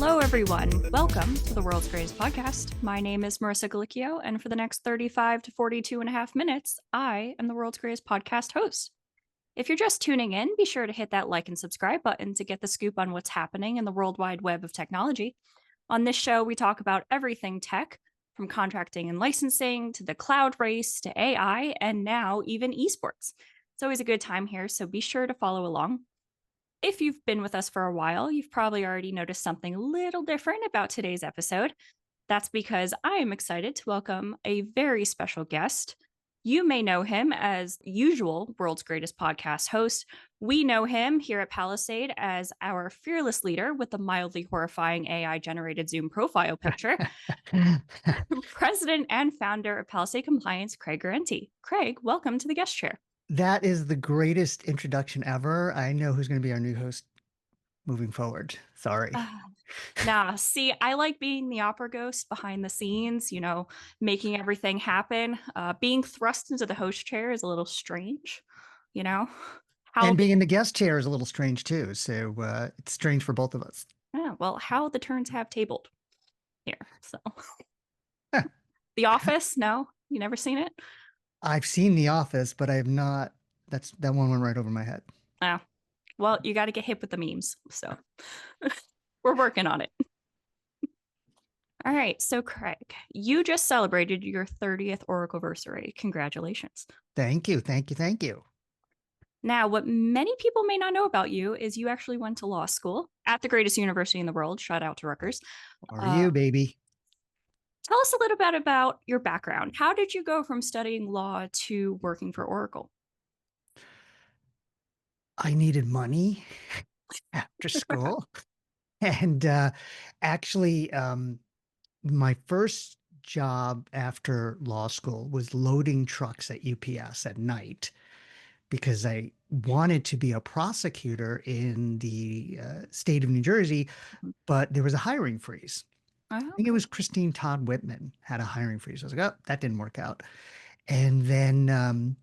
Hello, everyone. Welcome to the World's Greatest Podcast. My name is Marisa Gallicchio, and for the next 35 to 42 and a half minutes, I am the World's Greatest Podcast host. If you're just tuning in, be sure to hit that like and subscribe button to get the scoop on what's happening in the world wide web of technology. On this show, we talk about everything tech, from contracting and licensing to the cloud race to AI, and now even esports. It's always a good time here, so be sure to follow along. If you've been with us for a while, you've probably already noticed something a little different about today's episode. That's because I am excited to welcome a very special guest. You may know him as usual World's Greatest Podcast host. We know him here at Palisade as our fearless leader with the mildly horrifying AI-generated Zoom profile picture. President and founder of Palisade Compliance, Craig Guarente. Craig, welcome to the guest chair. That is the greatest introduction ever. I know who's going to be our new host moving forward. Sorry. See, I like being the opera ghost behind the scenes, making everything happen. Being thrust into the host chair is a little strange, And being in the guest chair is a little strange too. So it's strange for both of us. Yeah, well, how the turns have tabled here. So The Office, no? You never seen it? I've seen The Office, but I have not. That one went right over my head. Oh, well, you got to get hip with the memes. So we're working on it. All right. So, Craig, you just celebrated your 30th Oracleversary. Congratulations. Thank you. Thank you. Thank you. Now, what many people may not know about you is you actually went to law school at the greatest university in the world. Shout out to Rutgers. Are you, baby? Tell us a little bit about your background. How did you go from studying law to working for Oracle? I needed money after school. And actually, my first job after law school was loading trucks at UPS at night because I wanted to be a prosecutor in the state of New Jersey, but there was a hiring freeze. I think it was Christine Todd Whitman had a hiring freeze. I was like, oh, that didn't work out. And then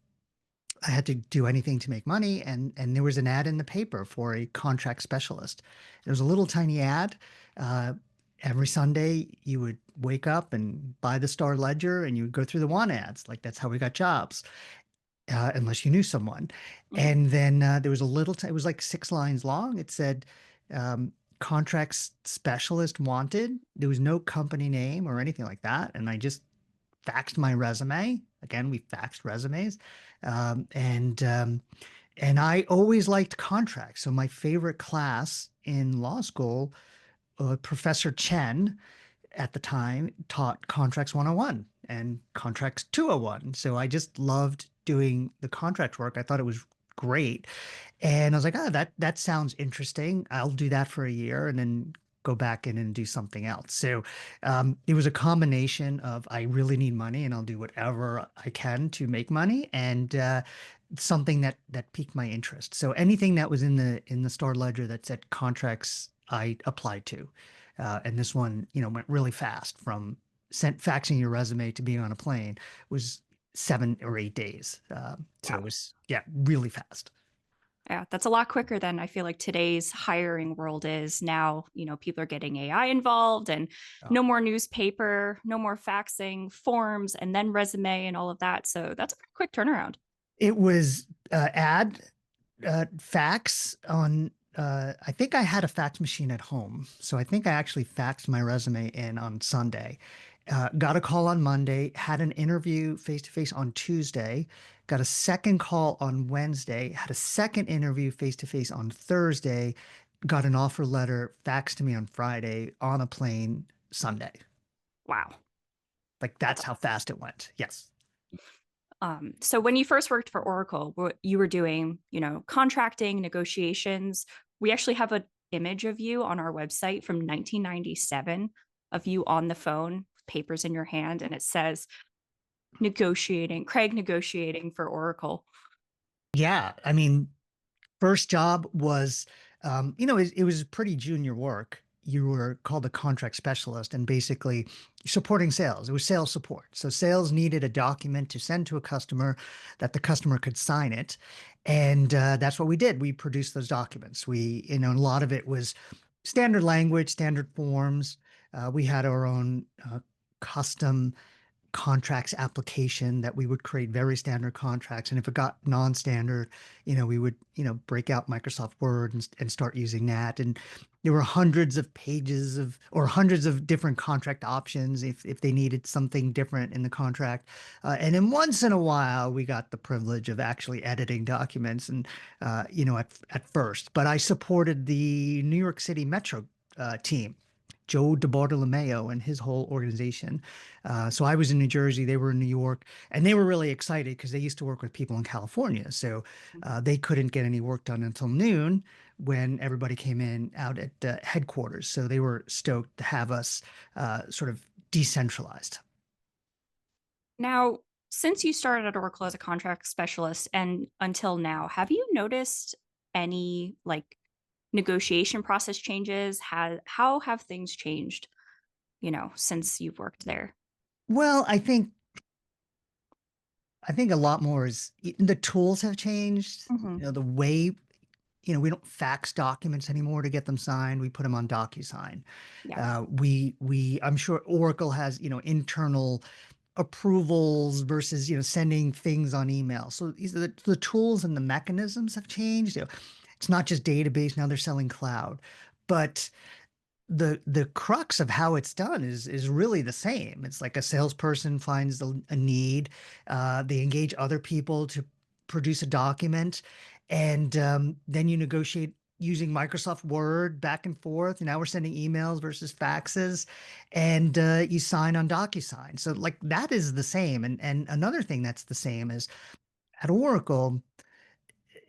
I had to do anything to make money. And there was an ad in the paper for a contract specialist. It was a little tiny ad. Every Sunday, you would wake up and buy the Star Ledger and you would go through the want ads. Like that's how we got jobs, unless you knew someone. And then there was a little, it was like 6 lines long. It said, contracts specialist wanted. There was no company name or anything like that. And I just faxed my resume. Again, we faxed resumes. And I always liked contracts. So my favorite class in law school, Professor Chen at the time taught Contracts 101 and Contracts 201. So I just loved doing the contract work. I thought it was great. And I was like, oh, that sounds interesting. I'll do that for a year and then go back in and do something else. So it was a combination of I really need money and I'll do whatever I can to make money, and something that piqued my interest. So anything that was in the Star Ledger that said contracts, I applied to. And this one, went really fast from faxing your resume to being on a plane was 7 or 8 days. So it was, really fast. Yeah, that's a lot quicker than I feel like today's hiring world is now. People are getting AI involved and no more newspaper, no more faxing, forms, and then resume and all of that. So that's a quick turnaround. It was fax on, I think I had a fax machine at home. So I think I actually faxed my resume in on Sunday. Got a call on Monday, had an interview face-to-face on Tuesday, got a second call on Wednesday, had a second interview face-to-face on Thursday, got an offer letter faxed to me on Friday, on a plane Sunday. Wow. Like that's how fast it went. Yes. So when you first worked for Oracle, you were doing, contracting, negotiations. We actually have an image of you on our website from 1997 of you on the phone, papers in your hand, and it says Craig negotiating for Oracle. Yeah. I mean, first job was, it was pretty junior work. You were called a contract specialist and basically supporting sales. It was sales support. So sales needed a document to send to a customer that the customer could sign it. And that's what we did. We produced those documents. A lot of it was Standard language, standard forms. We had our own custom contracts application that we would create very standard contracts. And if it got non-standard, we would, break out Microsoft Word and start using that. And there were hundreds of pages of, or hundreds of different contract options if they needed something different in the contract. And then once in a while, we got the privilege of actually editing documents and, at first, but I supported the New York City Metro team. Joe DeBartolomeo and his whole organization. So I was in New Jersey, they were in New York, and they were really excited because they used to work with people in California. So they couldn't get any work done until noon when everybody came in out at headquarters. So they were stoked to have us sort of decentralized. Now, since you started at Oracle as a contract specialist and until now, have you noticed any like negotiation process changes? How have things changed, since you've worked there? Well, I think a lot more is the tools have changed. Hmm. The way, we don't fax documents anymore to get them signed. We put them on DocuSign. Yeah. I'm sure Oracle has, internal approvals versus, sending things on email. So these are the tools and the mechanisms have changed. It's not just database. Now they're selling cloud, but the crux of how it's done is really the same. It's like a salesperson finds a need, they engage other people to produce a document, and then you negotiate using Microsoft Word back and forth. And now we're sending emails versus faxes, and you sign on DocuSign. So like that is the same. And another thing that's the same is at Oracle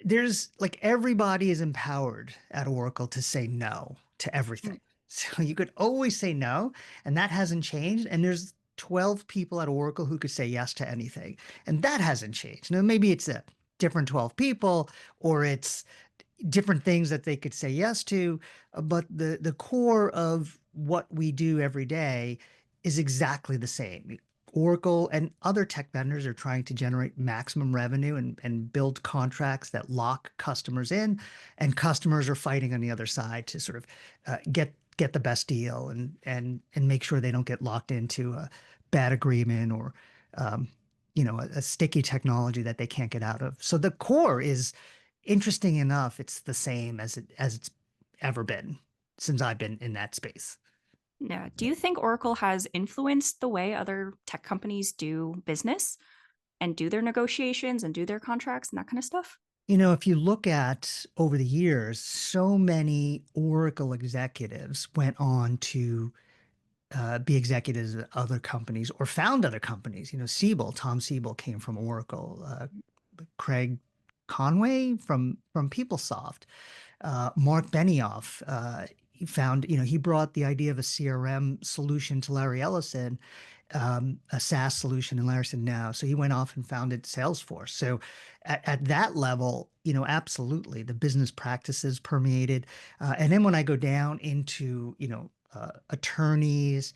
there's like everybody is empowered at Oracle to say no to everything. Mm. So you could always say no, and that hasn't changed. And there's 12 people at Oracle who could say yes to anything, and that hasn't changed. Now, maybe it's a different 12 people, or it's different things that they could say yes to, but the core of what we do every day is exactly the same. Oracle and other tech vendors are trying to generate maximum revenue and build contracts that lock customers in, and customers are fighting on the other side to sort of get the best deal and make sure they don't get locked into a bad agreement or um, a sticky technology that they can't get out of. So the core is interesting enough, it's the same as it's ever been since I've been in that space. Yeah. Do you think Oracle has influenced the way other tech companies do business and do their negotiations and do their contracts and that kind of stuff? If you look at over the years, so many Oracle executives went on to be executives at other companies or found other companies. Tom Siebel came from Oracle. Craig Conway from PeopleSoft. Mark Benioff, he found, he brought the idea of a CRM solution to Larry Ellison, a SaaS solution, and Larry said no. So he went off and founded Salesforce. So at that level, absolutely, the business practices permeated. And then when I go down into, attorneys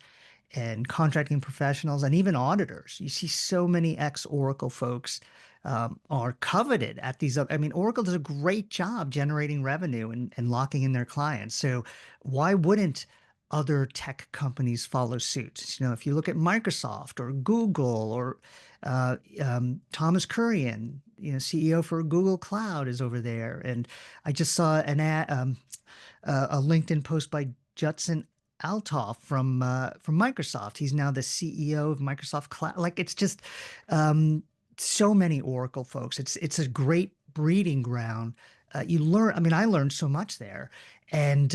and contracting professionals and even auditors. You see so many ex-Oracle folks are coveted at these. I mean, Oracle does a great job generating revenue and locking in their clients. So why wouldn't other tech companies follow suit? If you look at Microsoft or Google or Thomas Kurian, CEO for Google Cloud is over there. And I just saw a LinkedIn post by Judson Althoff from Microsoft. He's now the CEO of Microsoft Cloud. Like it's just so many Oracle folks. It's a great breeding ground. You learn. I mean, I learned so much there, and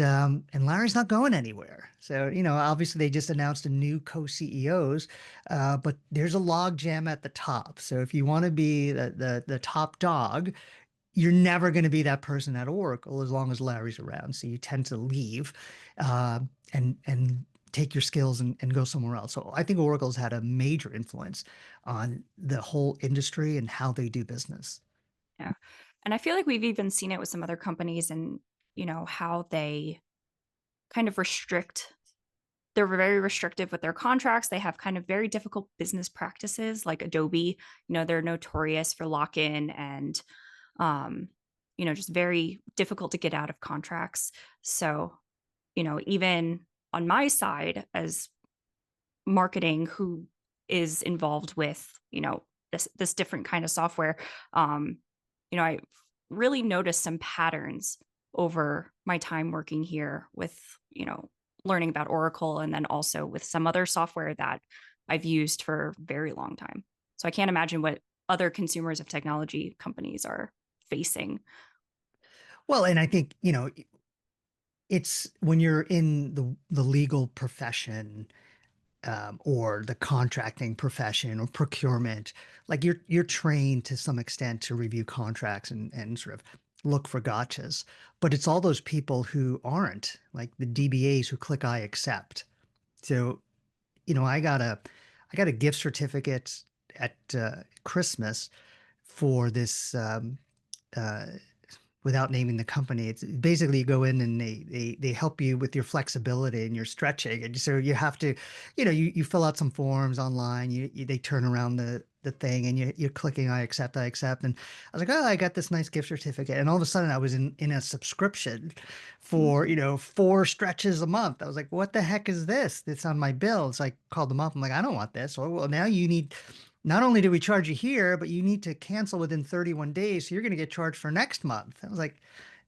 Larry's not going anywhere. So obviously they just announced a new co-CEOs, but there's a log jam at the top. So if you want to be the top dog, you're never going to be that person at Oracle as long as Larry's around. So you tend to leave uh, and take your skills and go somewhere else. So I think Oracle's had a major influence on the whole industry and how they do business. Yeah. And I feel like we've even seen it with some other companies and, how they kind of they're very restrictive with their contracts. They have kind of very difficult business practices like Adobe. They're notorious for lock-in and um, just very difficult to get out of contracts. So even on my side as marketing who is involved with, this different kind of software, um, I really noticed some patterns over my time working here with, learning about Oracle and then also with some other software that I've used for a very long time. So I can't imagine what other consumers of technology companies are facing. Well, and I think, it's when you're in the legal profession, or the contracting profession or procurement, like you're trained to some extent to review contracts and sort of look for gotchas. But it's all those people who aren't, like the DBAs who click I accept. So, I got a gift certificate at Christmas for this uh, without naming the company. It's basically you go in and they help you with your flexibility and your stretching. And so you have to, you fill out some forms online, they turn around the thing and you're clicking I accept, I accept. And I was like, oh, I got this nice gift certificate. And all of a sudden I was in a subscription for, Mhm. 4 stretches a month. I was like, what the heck is this? It's on my bill. So I called them up. I'm like, I don't want this. Well, now you need, not only do we charge you here, but you need to cancel within 31 days. So you're going to get charged for next month. I was like,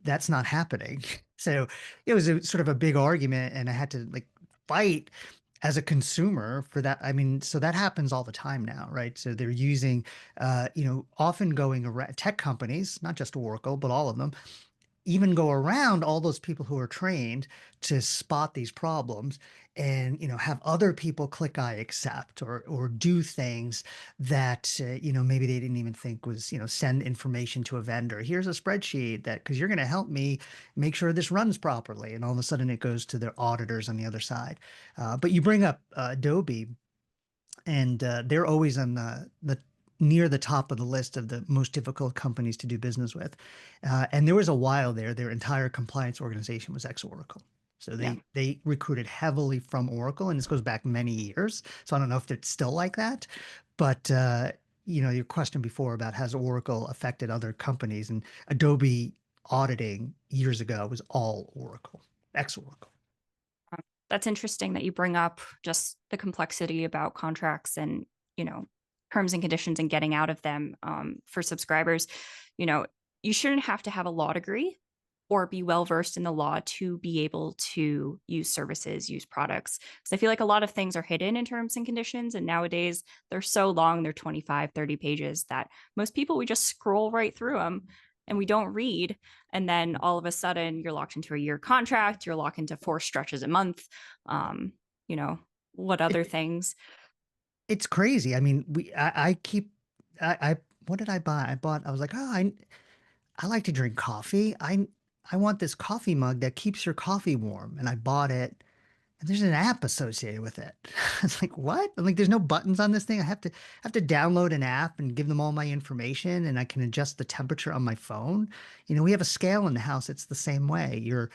that's not happening. So it was sort of a big argument, and I had to like fight as a consumer for that. I mean, so that happens all the time now, right? So they're using, often going around tech companies, not just Oracle, but all of them, even go around all those people who are trained to spot these problems and have other people click I accept or do things that maybe they didn't even think was send information to a vendor. Here's a spreadsheet that because you're going to help me make sure this runs properly, and all of a sudden it goes to their auditors on the other side. But you bring up Adobe, and they're always on the near the top of the list of the most difficult companies to do business with. And there was a while there, their entire compliance organization was ex-Oracle. So Yeah. they recruited heavily from Oracle, and this goes back many years. So I don't know if it's still like that, but your question before about has Oracle affected other companies, and Adobe auditing years ago was all Oracle, ex-Oracle. That's interesting that you bring up just the complexity about contracts and, you know, terms and conditions and getting out of them for subscribers. You know, you shouldn't have to have a law degree or be well versed in the law to be able to use services, use products. Because I feel like a lot of things are hidden in terms and conditions. And nowadays they're so long, they're 25, 30 pages that most people, we just scroll right through them and we don't read. And then all of a sudden you're locked into a year contract, you're locked into 4 stretches a month. Um, you know, what other It, things? it's crazy. I mean, I keep, what did I buy? I was like, oh, I like to drink coffee. I want this coffee mug that keeps your coffee warm. And I bought it, and there's an app associated with it. It's like, what? I'm like, there's no buttons on this thing. I have to download an app and give them all my information, and I can adjust the temperature on my phone. We have a scale in the house. It's the same way. Your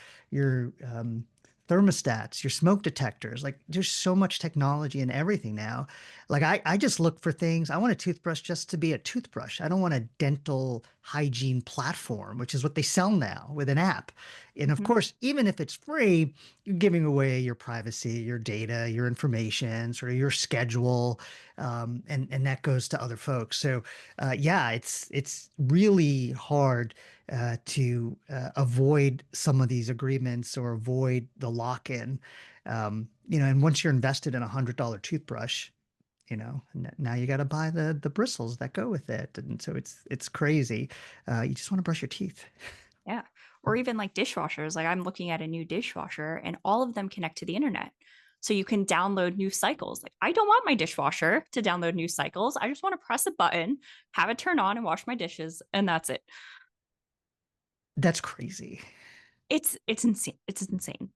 thermostats, your smoke detectors. Like, there's so much technology in everything now. Like, I just look for things. I want a toothbrush just to be a toothbrush. I don't want a dental hygiene platform, which is what they sell now with an app. And of Mhm. course, even if it's free, you're giving away your privacy, your data, your information, sort of your schedule, and that goes to other folks. So, yeah, it's really hard to avoid some of these agreements or avoid the lock-in. And once you're invested in $100 toothbrush, now you got to buy the bristles that go with it, and so it's crazy. You just want to brush your teeth. Yeah. Or even like dishwashers. Like I'm looking at a new dishwasher and all of them connect to the internet. So you can download new cycles. Like I don't want my dishwasher to download new cycles. I just want to press a button, have it turn on and wash my dishes and that's it. That's crazy. It's insane. It's insane.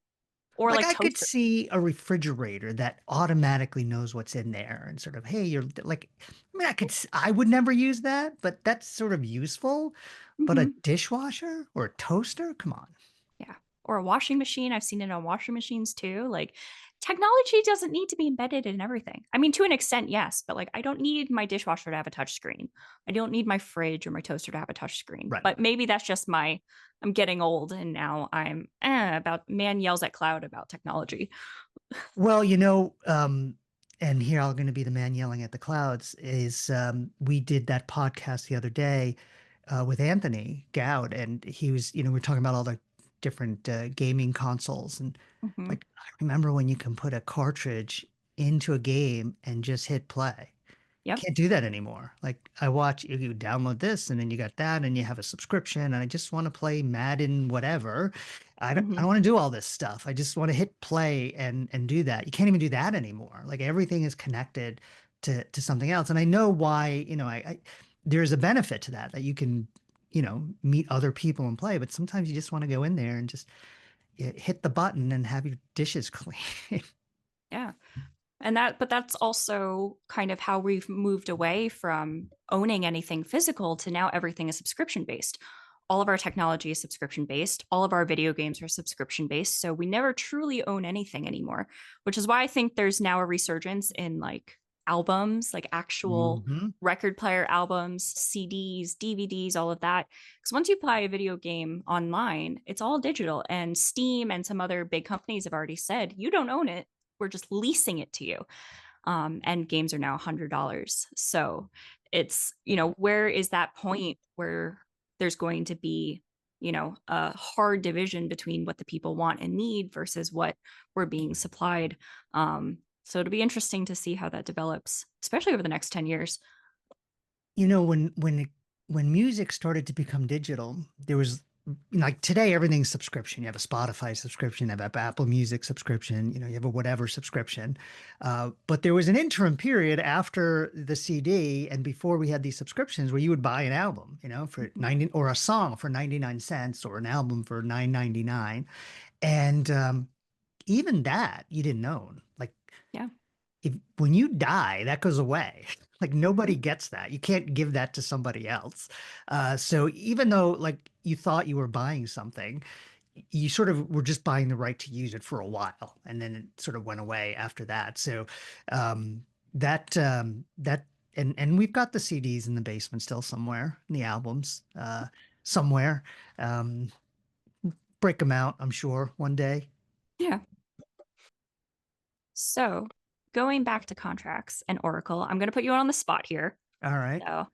Or Like like I could toaster. see a refrigerator that automatically knows what's in there and sort of, hey, you're like, I mean, I would never use that, but that's sort of useful. But a Mhm. dishwasher or a toaster, come on. Yeah. or a washing machine. I've seen it on washing machines too. Like technology doesn't need to be embedded in everything. I mean, to an extent, yes, but like I don't need my dishwasher to have a touch screen. I don't need my fridge or my toaster to have a touch screen. Right. But maybe that's just I'm getting old and now I'm about man yells at cloud about technology. Well, and here I'm going to be the man yelling at the clouds is we did that podcast the other day with Anthony Gowd, and he was, we're talking about all the different gaming consoles. And Hmm. like, I remember when you can put a cartridge into a game and just hit play. Yep. Can't do that anymore. Like I watch you download this and then you got that and you have a subscription and I just want to play Madden whatever. I don't Hmm. want to do all this stuff. I just want to hit play and do that. You can't even do that anymore. Like everything is connected to something else. And I know why, there's a benefit to that you can, meet other people and play, but sometimes you just want to go in there and just hit the button and have your dishes clean. Yeah. But that's also kind of how we've moved away from owning anything physical to now everything is subscription based. All of our technology is subscription based. All of our video games are subscription based. So we never truly own anything anymore, which is why I think there's now a resurgence in like albums, like actual Hmm. record player albums, CDs, DVDs, all of that. Because once you buy a video game online, it's all digital. And Steam and some other big companies have already said you don't own it, we're just leasing it to you. And games are now $100. So it's, where is that point where there's going to be, a hard division between what the people want and need versus what we're being supplied. So it'll be interesting to see how that develops, especially over the next 10 years. When music started to become digital, there was like today everything's subscription. You have a Spotify subscription, you have an Apple Music subscription, you have a whatever subscription. But there was an interim period after the CD and before we had these subscriptions where you would buy an album, for Mhm. 90 or a song for 99 cents or an album for 9.99. And even that you didn't own. Like Yeah. if when you die, that goes away. Like nobody Mhm. gets that. You can't give that to somebody else. So even though like you thought you were buying something, you sort of were just buying the right to use it for a while, and then it sort of went away after that. So um, that and we've got the CDs in the basement still somewhere, and the albums somewhere. Um, Break them out, I'm sure, one day. Yeah. So going back to contracts and Oracle, I'm going to put you on the spot here. All right. So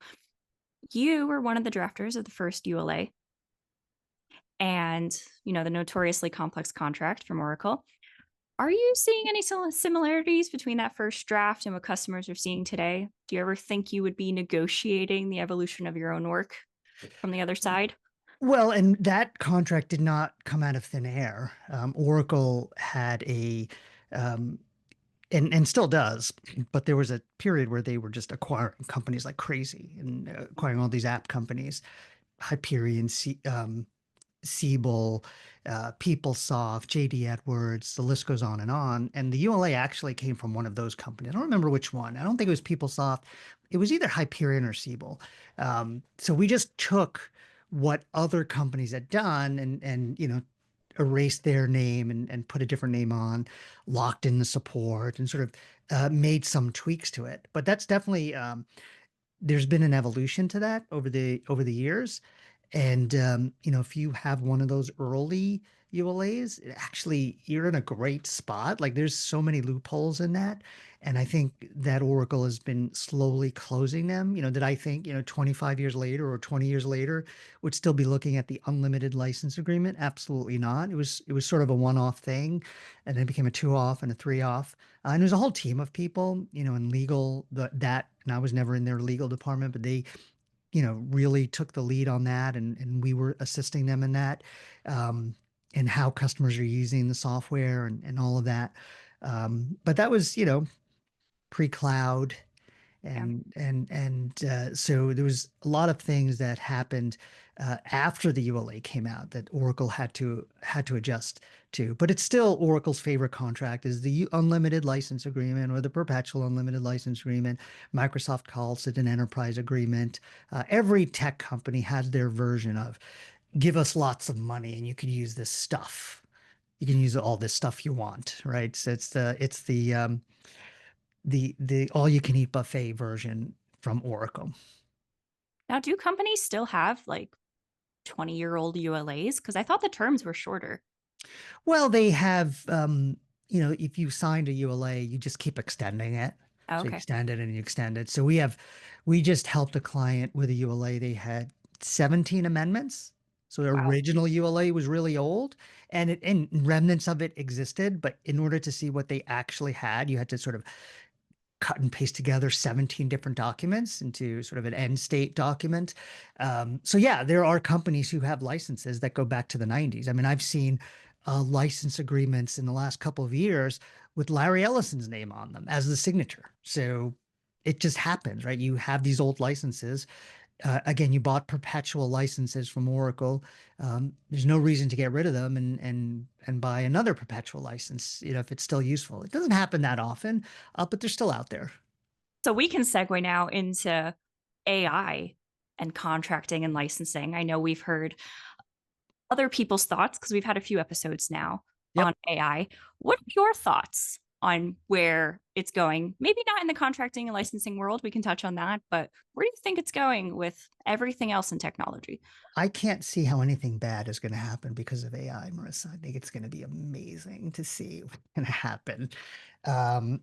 you were one of the drafters of the first ULA and, the notoriously complex contract from Oracle. Are you seeing any similarities between that first draft and what customers are seeing today? Do you ever think you would be negotiating the evolution of your own work from the other side? Well, and that contract did not come out of thin air. Oracle had um, and still does, but there was a period where they were just acquiring companies like crazy and acquiring all these app companies, Hyperion, Siebel, PeopleSoft, JD Edwards, the list goes on. And the ULA actually came from one of those companies. I don't remember which one. I don't think it was PeopleSoft. It was either Hyperion or Siebel. So we just took what other companies had done and erased their name and put a different name on, locked in the support and sort of made some tweaks to it. But that's definitely there's been an evolution to that over the years. And if you have one of those early ULAs, actually you're in a great spot. Like there's so many loopholes in that. And I think that Oracle has been slowly closing them. Did I think, 25 years later or 20 years later would still be looking at the unlimited license agreement? Absolutely not. It was sort of a one-off thing, and then it became a two-off and a three-off. And there's a whole team of people, in legal and I was never in their legal department, but they, really took the lead on that and we were assisting them in that, um, and how customers are using the software and all of that. But that was, pre-cloud Yeah. and so there was a lot of things that happened after the ULA came out that Oracle had to adjust to. But it's still Oracle's favorite contract is the unlimited license agreement or the perpetual unlimited license agreement. Microsoft calls it an enterprise agreement. Every tech company has their version of give us lots of money and you could use this stuff. you can use all this stuff you want, right? So it's the all you can eat buffet version from Oracle. Now, do companies still have like 20-year-old ULAs? Because I thought the terms were shorter. Well, they have, if you signed a ULA, you just keep extending it. Oh, So you okay. extend it and you extend it. So we just helped a client with a ULA. They had 17 amendments. So the Wow. original ULA was really old and remnants of it existed. But in order to see what they actually had, you had to sort of cut and paste together 17 different documents into sort of an end state document. So yeah, there are companies who have licenses that go back to the 90s. I mean, I've seen license agreements in the last couple of years with Larry Ellison's name on them as the signature. So it just happens, right? You have these old licenses. Again, you bought perpetual licenses from Oracle. There's no reason to get rid of them and buy another perpetual license, if it's still useful. It doesn't happen that often, but they're still out there. So we can segue now into AI and contracting and licensing. I know we've heard other people's thoughts because we've had a few episodes now Yep. on AI. What are your thoughts on where it's going? Maybe not in the contracting and licensing world, we can touch on that, but where do you think it's going with everything else in technology? I can't see how anything bad is going to happen because of AI, Marissa. I think it's going to be amazing to see what's going to happen. Um,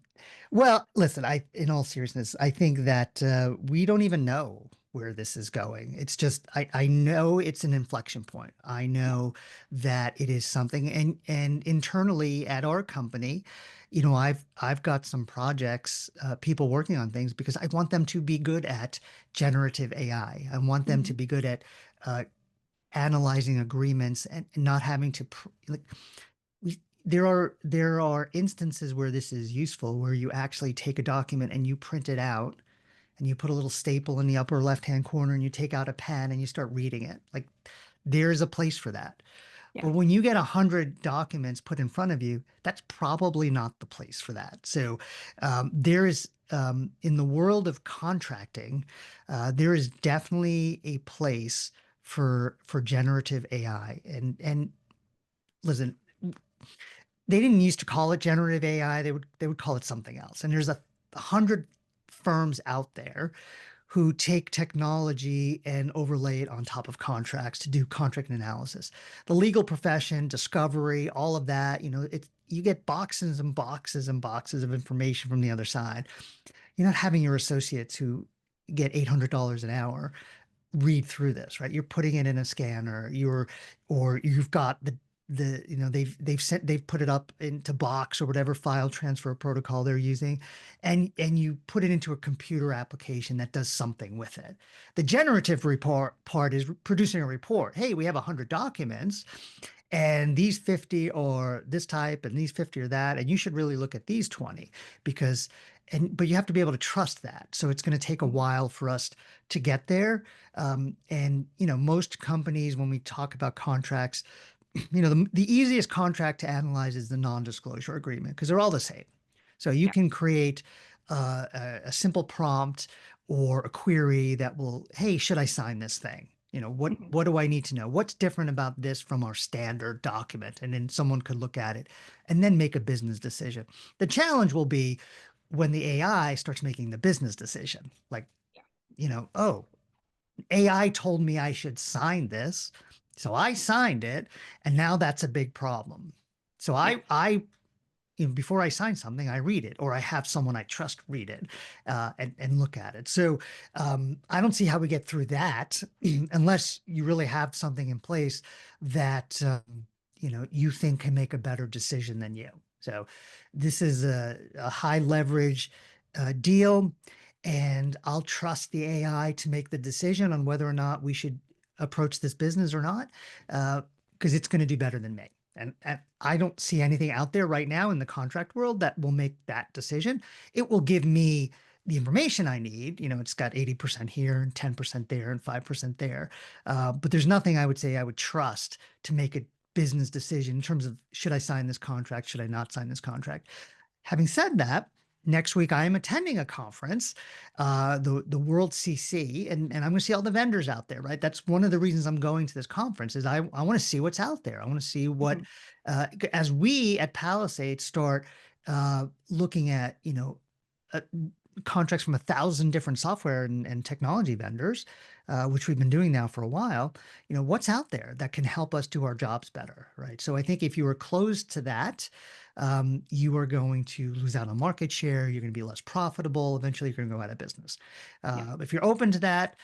well, listen, in all seriousness, I think that we don't even know where this is going. It's just, I know it's an inflection point. I know that it is something, and internally at our company, I've got some projects, people working on things because I want them to be good at generative AI. I want them to Mhm. be good at uh, analyzing agreements and not having to like there are instances where this is useful where you actually take a document and you print it out and you put a little staple in the upper left hand corner and you take out a pen and you start reading it. Like there's a place for that. Yeah. But when you get 100 documents put in front of you, that's probably not the place for that. So there is, in the world of contracting, there is definitely a place for generative AI. And listen, they didn't used to call it generative AI. They would call it something else. And there's 100 firms out there who take technology and overlay it on top of contracts to do contract analysis. The legal profession, discovery, all of that, you get boxes and boxes and boxes of information from the other side. You're not having your associates who get $800 an hour read through this, right? You're putting it in a scanner, or you've got they've put it up into Box or whatever file transfer protocol they're using, and you put it into a computer application that does something with it. The generative report part is producing a report. Hey, we have 100 documents. And these 50 are this type and these 50 are that. And you should really look at these 20 because, but you have to be able to trust that. So it's going to take a Mhm. while for us to get there. Most companies, when we talk about contracts, the easiest contract to analyze is the non-disclosure agreement because they're all the same. So you Yeah. can create a simple prompt or a query that will, hey, should I sign this thing? What Mhm. what do I need to know? What's different about this from our standard document? And then someone could look at it and then make a business decision. The challenge will be when the AI starts making the business decision. Like, Yeah. oh, AI told me I should sign this. So I signed it, and now that's a big problem. So Yeah. before I sign something, I read it, or I have someone I trust read it, and look at it. So I don't see how we get through that unless you really have something in place that you think can make a better decision than you. So this is a high leverage deal, and I'll trust the AI to make the decision on whether or not we should approach this business or not, because it's going to do better than me. And I don't see anything out there right now in the contract world that will make that decision. It will give me the information I need. It's got 80% here and 10% there and 5% there. But there's nothing I would say I would trust to make a business decision in terms of should I sign this contract? Should I not sign this contract? Having said that, next week I am attending a conference, the World CC, and I'm going to see all the vendors out there, right? That's one of the reasons I'm going to this conference is I want to see what's out there. I want to see what, Mhm. as we at Palisade start looking at, uh, contracts from 1,000 different software and technology vendors, which we've been doing now for a while, what's out there that can help us do our jobs better, right? So I think if you are closed to that, you are going to lose out on market share. You're going to be less profitable. Eventually, you're going to go out of business. Yeah. If you're open to that,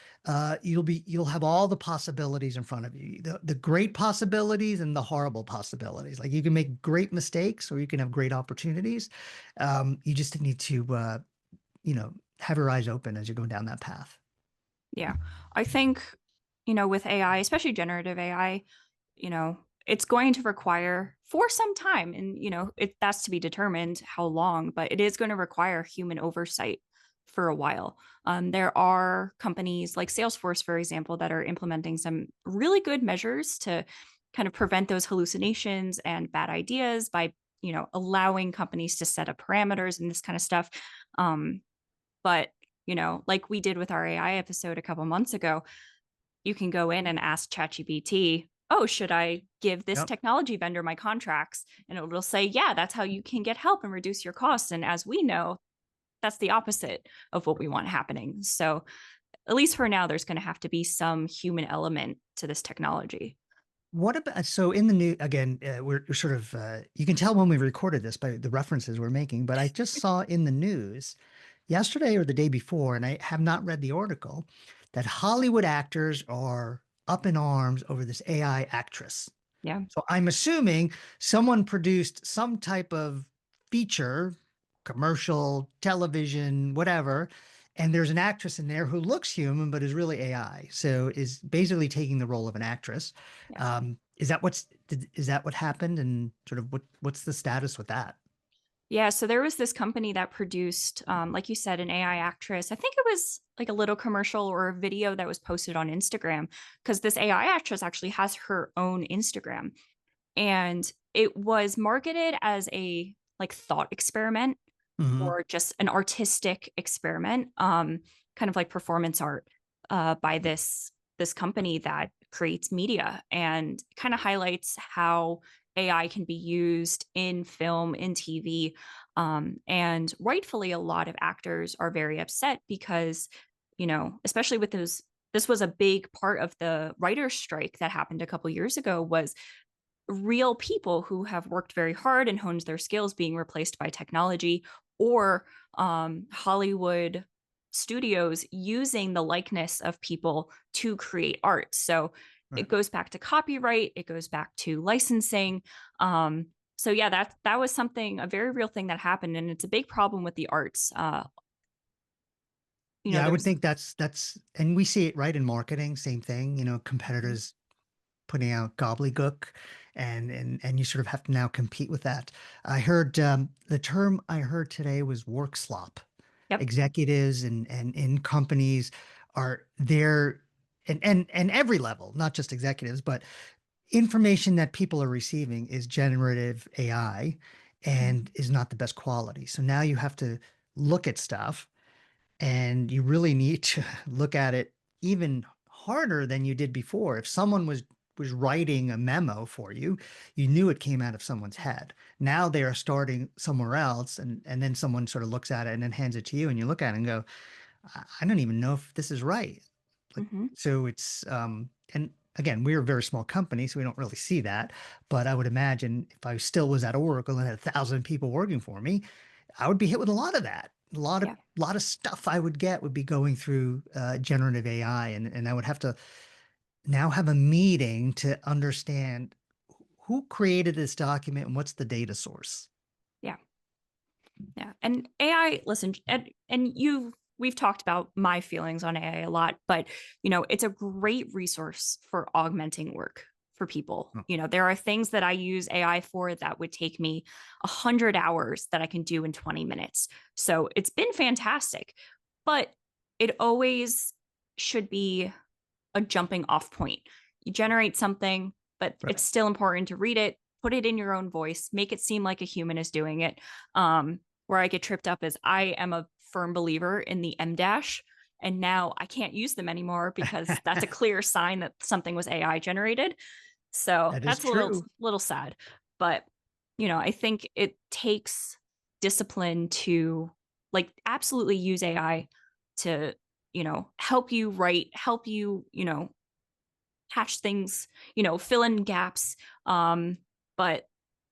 you'll have all the possibilities in front of you, the great possibilities and the horrible possibilities. Like you can make great mistakes or you can have great opportunities. You just need to have your eyes open as you're going down that path. Yeah. I think, with AI, especially generative AI, it's going to require for some time, and, that's to be determined how long, but it is going to require human oversight for a while. There are companies like Salesforce, for example, that are implementing some really good measures to kind of prevent those hallucinations and bad ideas by, allowing companies to set up parameters and this kind of stuff. But like we did with our AI episode a couple months ago, you can go in and ask ChatGPT, oh, should I give this Yep. technology vendor my contracts? And it'll say, yeah, that's how you can get help and reduce your costs. And as we know, that's the opposite of what we want happening. So at least for now, there's going to have to be some human element to this technology. What about so in the new again, we're sort of you can tell when we recorded this by the references we're making, but I just saw in the news yesterday or the day before, and I have not read the article, that Hollywood actors are up in arms over this AI actress. Yeah. So I'm assuming someone produced some type of feature, commercial, television, whatever, and there's an actress in there who looks human but is really AI. So is basically taking the role of an actress. Yeah. Is that what happened, and sort of what's the status with that? Yeah, so there was this company that produced, like you said, an AI actress. I think it was like a little commercial or a video that was posted on Instagram because this AI actress actually has her own Instagram, and it was marketed as a like thought experiment Hmm. or just an artistic experiment, kind of like performance art by this company that creates media and kind of highlights how AI can be used in film, in TV. And rightfully, a lot of actors are very upset because, especially with those, this was a big part of the writer's strike that happened a couple years ago was real people who have worked very hard and honed their skills being replaced by technology or Hollywood studios using the likeness of people to create art. So Right. it goes back to copyright, it goes back to licensing. So yeah, that was something, a very real thing that happened, and it's a big problem with the arts. Yeah, I would There's think that's, and we see it right in marketing, same thing, Mhm. competitors putting out gobbledygook, and you sort of have to now compete with that. I heard the term I heard today was work slop. Yep. Executives and in companies are there, and every level, not just executives, but information that people are receiving is generative AI and Mhm. is not the best quality. So now you have to look at stuff, and you really need to look at it even harder than you did before. If someone was writing a memo for you, you knew it came out of someone's head. Now they are starting somewhere else, and then someone sort of looks at it and then hands it to you, and you look at it and go, I don't even know if this is right. Like, Mhm. so it's and again, we're a very small company, so we don't really see that. But I would imagine if I still was at Oracle and had 1,000 people working for me, I would be hit with a lot of that. Yeah. A lot of stuff I would get would be going through generative AI, and I would have to now have a meeting to understand who created this document and what's the data source. Yeah. Yeah. And AI, listen, and we've talked about my feelings on AI a lot, but it's a great resource for augmenting work for people. Oh, There are things that I use AI for that would take me 100 hours that I can do in 20 minutes. So it's been fantastic, but it always should be a jumping off point. You generate something, but it's right. still important to read it, put it in your own voice, make it seem like a human is doing it. Um, where I get tripped up is I am a firm believer in the M dash, and now I can't use them anymore because that's a clear sign that something was AI generated. So That is that's a true. little sad. But I think it takes discipline to like absolutely use AI to, help you write, help you, patch things, fill in gaps. But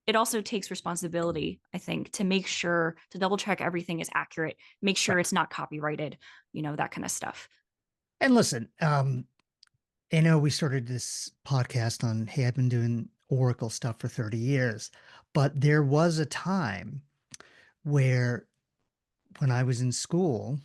it also takes responsibility, I think, to make sure to double check everything is accurate, make sure Right. it's not copyrighted, that kind of stuff. And listen, I know we started this podcast on, hey, I've been doing Oracle stuff for 30 years, but there was a time where when I was in school,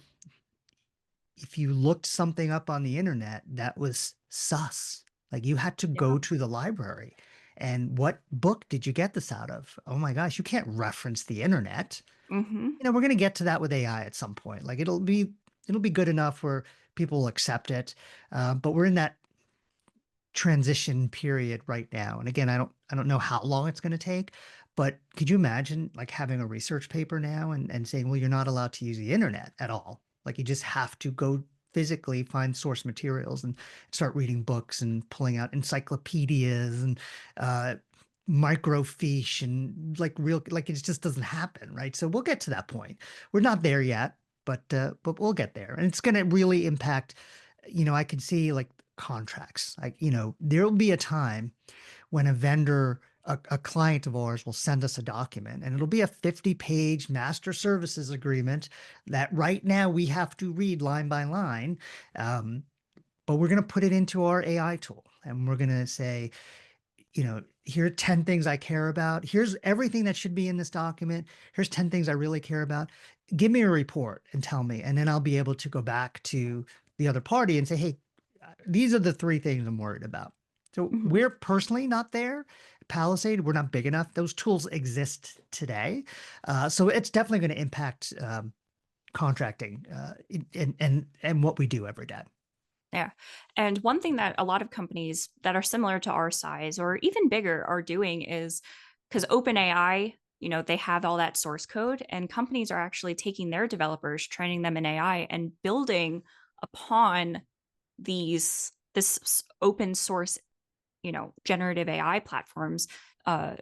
if you looked something up on the internet, that was sus. Like you had to Yeah. go to the library. And what book did you get this out of? Oh my gosh, you can't reference the internet. Mm-hmm. We're going to get to that with AI at some point. Like it'll be good enough where people will accept it. But we're in that transition period right now. And again, I don't know how long it's going to take, but could you imagine like having a research paper now and saying, well, you're not allowed to use the internet at all. Like you just have to go physically find source materials and start reading books and pulling out encyclopedias and microfiche and like real like it just doesn't happen, right? So we'll get to that point. We're not there yet, but we'll get there. And it's going to really impact, I can see like contracts. Like, there'll be a time when a vendor, a client of ours will send us a document and it'll be a 50-page master services agreement that right now we have to read line by line. But we're going to put it into our AI tool and we're going to say, here are 10 things I care about. Here's everything that should be in this document. Here's 10 things I really care about. Give me a report and tell me. And then I'll be able to go back to the other party and say, hey, these are the three things I'm worried about. So Mm-hmm. we're personally not there. Palisade, we're not big enough. Those tools exist today. So it's definitely going to impact contracting and what we do every day. Yeah. And one thing that a lot of companies that are similar to our size or even bigger are doing is because OpenAI, they have all that source code, and companies are actually taking their developers, training them in AI, and building upon this open source, generative AI platforms uh,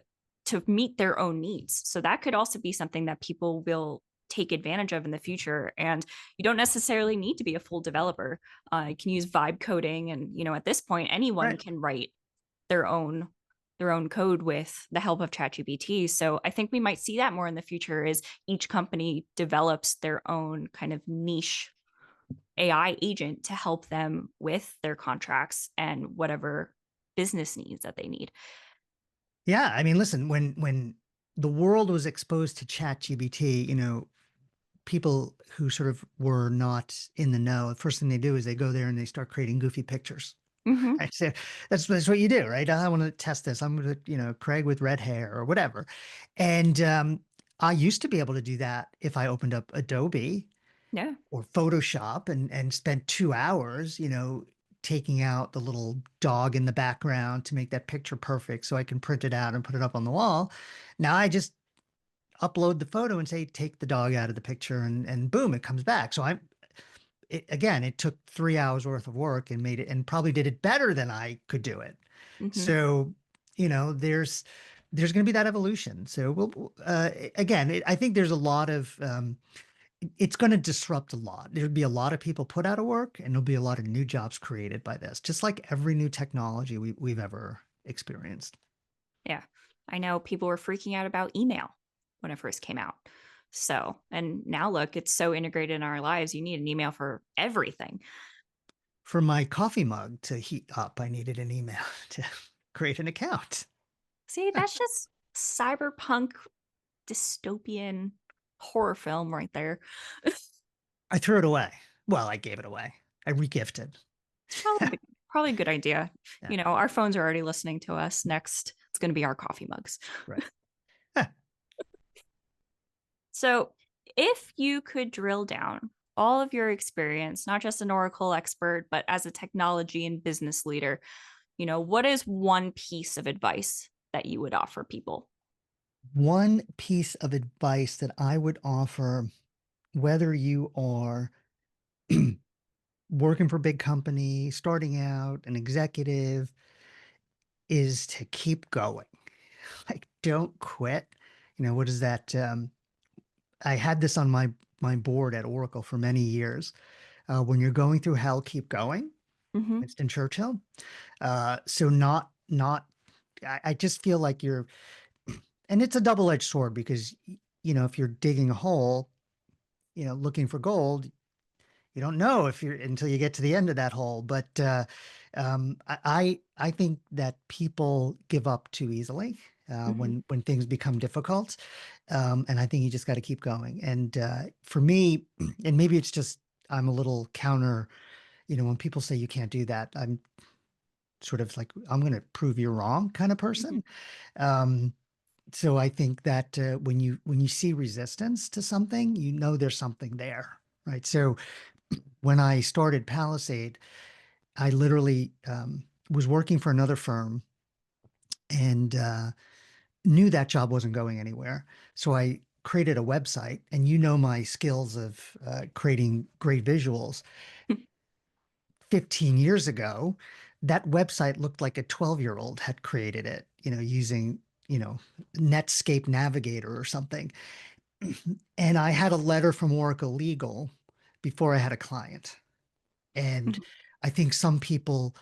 to meet their own needs. So that could also be something that people will take advantage of in the future. And you don't necessarily need to be a full developer. You can use vibe coding, and at this point, anyone Right. can write their own code with the help of ChatGPT. So I think we might see that more in the future is each company develops their own kind of niche AI agent to help them with their contracts and whatever business needs that they need. Yeah. I mean, listen, when the world was exposed to ChatGPT, people who sort of were not in the know, the first thing they do is they go there and they start creating goofy pictures. Mm-hmm. Right? So that's what you do, right? I want to test this. I'm going to, Craig with red hair or whatever. And I used to be able to do that if I opened up Adobe Yeah. or Photoshop and spent 2 hours, taking out the little dog in the background to make that picture perfect so I can print it out and put it up on the wall. Now I just upload the photo and say, take the dog out of the picture and boom, it comes back. So again, it took 3 hours worth of work and made it and probably did it better than I could do it. Mm-hmm. So, there's going to be that evolution. So again, I think there's a lot of, it's going to disrupt a lot. There'll be a lot of people put out of work and there'll be a lot of new jobs created by this, just like every new technology we've ever experienced. Yeah. I know people were freaking out about email when it first came out. So, and now look, it's so integrated in our lives. You need an email for everything. For my coffee mug to heat up, I needed an email to create an account. See, that's just cyberpunk dystopian horror film right there. I threw it away. Well, I gave it away. I regifted. It's probably a good idea. Yeah, Our phones are already listening to us. Next, it's going to be our coffee mugs. right. So, if you could drill down all of your experience, not just an Oracle expert, but as a technology and business leader, what is one piece of advice that you would offer people? One piece of advice that I would offer, whether you are working for a big company, starting out, an executive, is to keep going. Like, don't quit. What is that? I had this on my board at Oracle for many years. When you're going through hell, keep going. Hmm. Winston Churchill. So not. I just feel like you're, and it's a double-edged sword because if you're digging a hole, looking for gold, you don't know if you're until you get to the end of that hole. But I think that people give up too easily Hmm. when things become difficult, and I think you just got to keep going. And for me, and maybe it's just I'm a little counter. When people say you can't do that, I'm sort of like I'm going to prove you're wrong kind of Hmm. person. Um, so I think that when you see resistance to something, there's something there, right? So when I started Palisade, I literally was working for another firm and knew that job wasn't going anywhere. So I created a website, and my skills of creating great visuals. 15 years ago, that website looked like a 12-year-old had created it, using, you know, Netscape Navigator or something. And I had a letter from Oracle Legal before I had a client. And I think some people,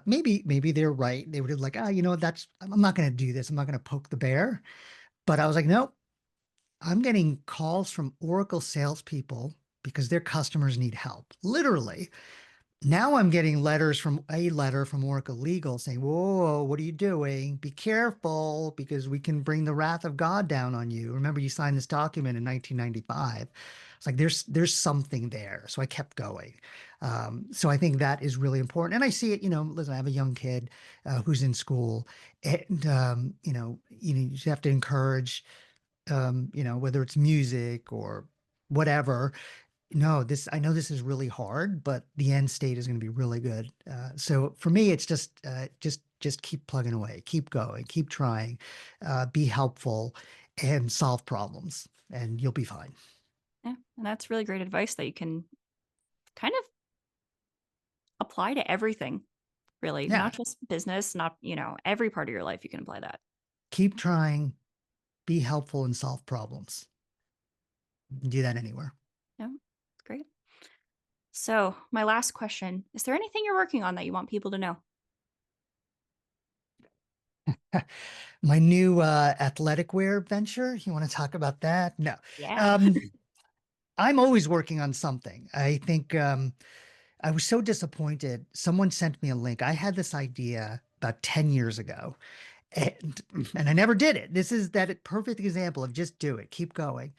maybe they're right. They would have like, that's I'm not going to do this. I'm not going to poke the bear. But I was like, nope. I'm getting calls from Oracle salespeople because their customers need help. Literally, now I'm getting a letter from Oracle Legal saying, whoa, what are you doing? Be careful because we can bring the wrath of God down on you. Remember, you signed this document in 1995. It's like there's something there. So I kept going. So I think that is really important. And I see it, listen, I have a young kid who's in school, and you just have to encourage, whether it's music or whatever. No, I know this is really hard, but the end state is going to be really good. So for me, it's just keep plugging away, keep going, keep trying, be helpful, and solve problems, and you'll be fine. Yeah, and that's really great advice that you can kind of apply to everything, really, Yeah, not just business, not, every part of your life you can apply that. keep trying, be helpful, and solve problems. You can do that anywhere. Yeah, great. So, my last question, is there anything you're working on that you want people to know? My new athletic wear venture. You want to talk about that? No. Yeah. Um, I'm always working on something. I think I was so disappointed. Someone sent me a link. I had this idea about 10 years ago, and I never did it. This is that perfect example of just do it, keep going.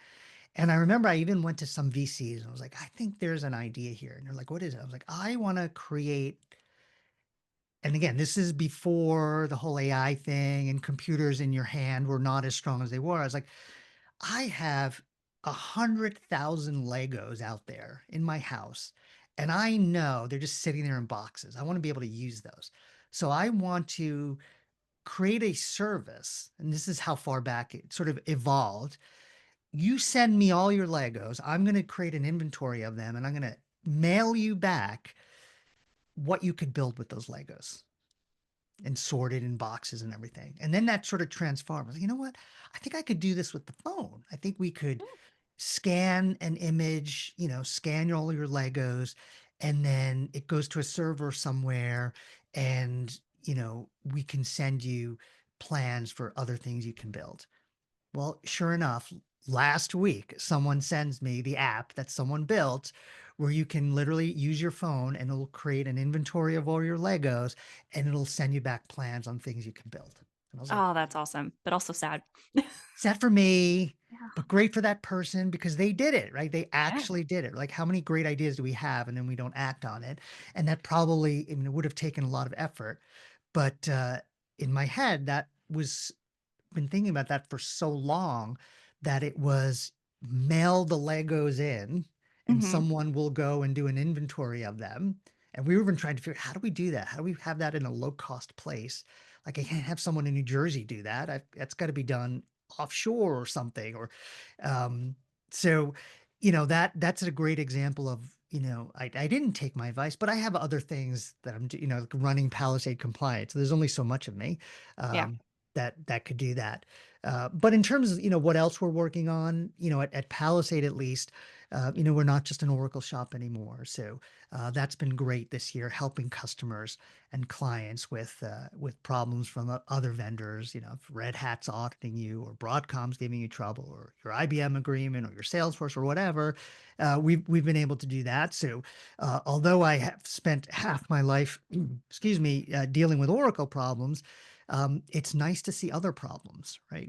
And I remember I even went to some VCs and I was like, I think there's an idea here. And they're like, what is it? I was like, I want to create. And again, this is before the whole AI thing and computers in your hand were not as strong as they were. I was like, I have 100,000 Legos out there in my house, and I know they're just sitting there in boxes. I want to be able to use those. So I want to create a service, and this is how far back it sort of evolved. You send me all your Legos. I'm going to create an inventory of them, and I'm going to mail you back what you could build with those Legos and sorted in boxes and everything. And then that sort of transformed. I was like, you know what? I think I could do this with the phone. I think we could scan an image, scan all your Legos, and then it goes to a server somewhere, and we can send you plans for other things you can build. Well, sure enough, last week someone sends me the app that someone built where you can literally use your phone and it'll create an inventory of all your Legos, and it'll send you back plans on things you can build. And I was like, Oh, that's awesome, but also sad. sad for me, Yeah. but great for that person because they did it, right? They Yeah. actually did it. Like, how many great ideas do we have and then we don't act on it? And that probably, I mean, it would have taken a lot of effort. But in my head, that was been thinking about that for so long that it was mail the Legos in and Hmm. someone will go and do an inventory of them. And we were even trying to figure out how do we do that? How do we have that in a low cost place? Like, I can't have someone in New Jersey do that. That's got to be done offshore or something. Or um, so, that's a great example of, I didn't take my advice, but I have other things that like running Palisade Compliance. There's only so much of me Yeah. that could do that. But in terms of, what else we're working on, at Palisade at least, we're not just an Oracle shop anymore. So that's been great this year, helping customers and clients with problems from other vendors. If Red Hat's auditing you, or Broadcom's giving you trouble, or your IBM agreement, or your Salesforce, or whatever, we've been able to do that. So although I have spent half my life, excuse me, dealing with Oracle problems, it's nice to see other problems, right?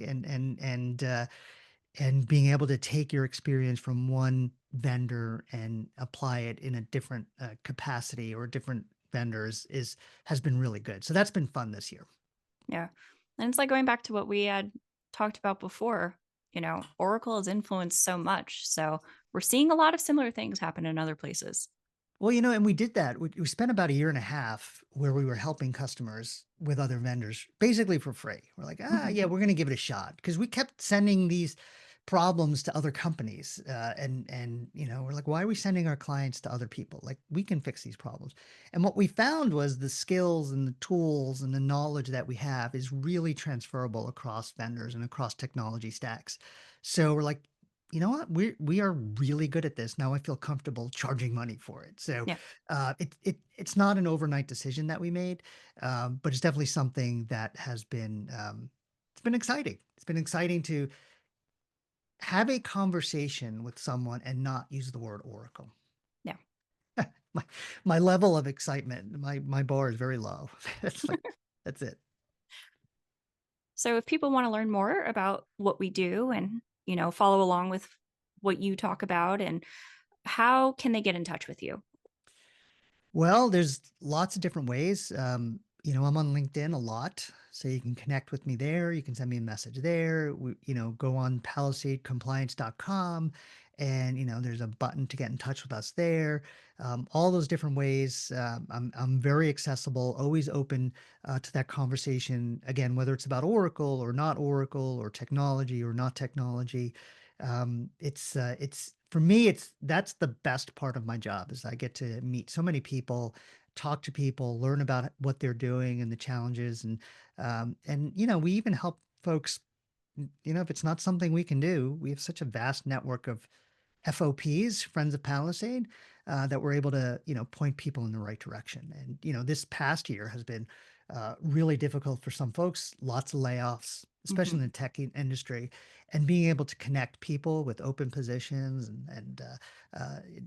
And being able to take your experience from one vendor and apply it in a different capacity, or different vendors, has been really good. So that's been fun this year. Yeah. And it's like going back to what we had talked about before. Oracle has influenced so much. So we're seeing a lot of similar things happen in other places. Well, and we did that. We spent about a year and a half where we were helping customers with other vendors basically for free. We're like, Mhm. yeah, we're going to give it a shot, because we kept sending these problems to other companies. We're like, why are we sending our clients to other people? Like, we can fix these problems. And what we found was the skills and the tools and the knowledge that we have is really transferable across vendors and across technology stacks. So we're like, you know what? We are really good at this. Now I feel comfortable charging money for it. So Yeah. it's not an overnight decision that we made, but it's definitely something that has been it's been exciting. It's been exciting to have a conversation with someone and not use the word Oracle. Yeah. My my level of excitement, my bar is very low. It's like, that's it. So if people want to learn more about what we do and, follow along with what you talk about, and how can they get in touch with you? Well, there's lots of different ways. I'm on LinkedIn a lot, so you can connect with me there. You can send me a message there. Go on palisadecompliance.com, and there's a button to get in touch with us there. All those different ways. I'm very accessible, always open to that conversation. Again, whether it's about Oracle or not Oracle, or technology or not technology. It's for me, that's the best part of my job, is I get to meet so many people, talk to people, learn about what they're doing and the challenges. And we even help folks, if it's not something we can do. We have such a vast network of FOPs, Friends of Palisade, that we're able to, point people in the right direction. And, this past year has been really difficult for some folks, lots of layoffs, especially Mhm. in the tech industry, and being able to connect people with open positions,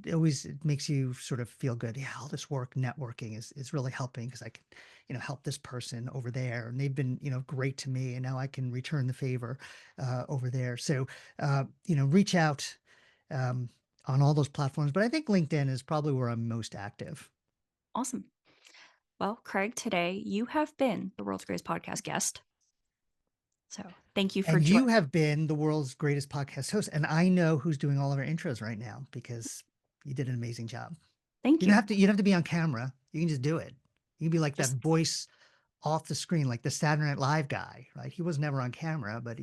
it makes you sort of feel good. Yeah, all this work networking is really helping, because I can, help this person over there, and they've been, great to me, and now I can return the favor over there. So, reach out um, on all those platforms. But I think LinkedIn is probably where I'm most active. Awesome. Well, Craig, today you have been the World's Greatest Podcast guest. So thank you for And joining. you have been the world's greatest podcast host. And I know who's doing all of our intros right now, because you did an amazing job. Thank You don't you. have to, you don't have to be on camera. You can just do it. You can be like that Just voice off the screen, like the Saturday Night Live guy, right? He was never on camera, but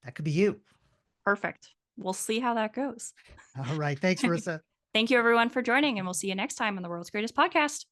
that could be you. perfect. We'll see how that goes. All right. Thanks, Marissa. Thank you, everyone, for joining, and we'll see you next time on the World's Greatest Podcast.